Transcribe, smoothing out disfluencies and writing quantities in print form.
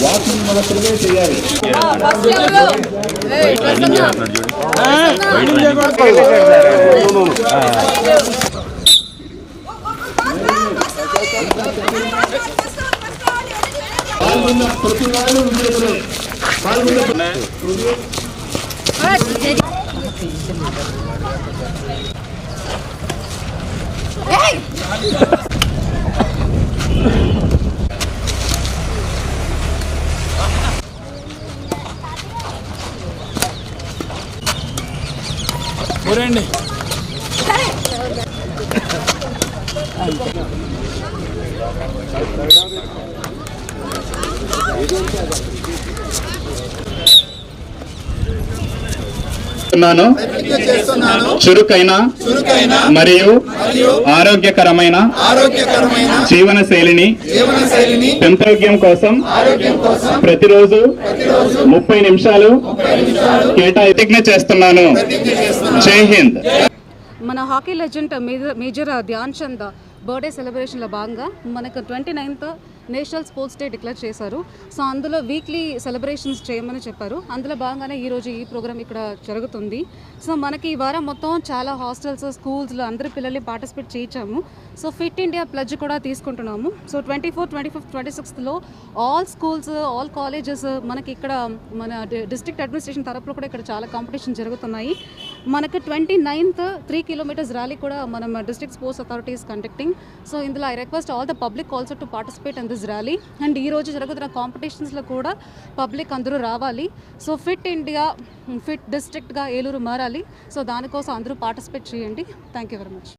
Walking మాత్రమే చేయాలి. పాల్గొన్న ప్రతి వారు పాల్గొన్న రండి. చురుకైన మరియు ఆరోగ్యకరమైన జీవన శైలిని పెంపొందించడం కోసం ప్రతిరోజు 30 నిమిషాలు కేటాయింపు చేస్తున్నాను. జై హింద్. మన hockey legend major Dhyan Chand birthday సెలబ్రేషన్లో భాగంగా మనకు 29th national sports day declare చేశారు. సో అందులో వీక్లీ సెలబ్రేషన్స్ చేయమని చెప్పారు. అందులో భాగంగానే ఈరోజు ఈ ప్రోగ్రామ్ ఇక్కడ జరుగుతుంది. సో మనకి ఈ వారం మొత్తం చాలా హాస్టల్స్, స్కూల్స్లో అందరి పిల్లల్ని పార్టిసిపేట్ చేయించాము. సో ఫిట్ ఇండియా ప్లెడ్జ్ కూడా తీసుకుంటున్నాము. సో 24, 25, 26లో ఆల్ స్కూల్స్, ఆల్ కాలేజెస్ మనకి ఇక్కడ మన డిస్ట్రిక్ట్ అడ్మినిస్ట్రేషన్ తరపులో కూడా ఇక్కడ చాలా కాంపిటీషన్ జరుగుతున్నాయి. మనకు 29th 3 kilometers ర్యాలీ కూడా మనం district sports authorities conducting. So ఇందులో I request all the public also to participate in this rally. And ఈ రోజు జరుగుతున్న కాంపిటీషన్స్లో కూడా పబ్లిక్ అందరూ రావాలి. సో ఫిట్ ఇండియా, ఫిట్ డిస్ట్రిక్ట్గా ఏలూరు మారాలి. సో దానికోసం అందరూ పార్టిసిపేట్ చేయండి. Thank you very much.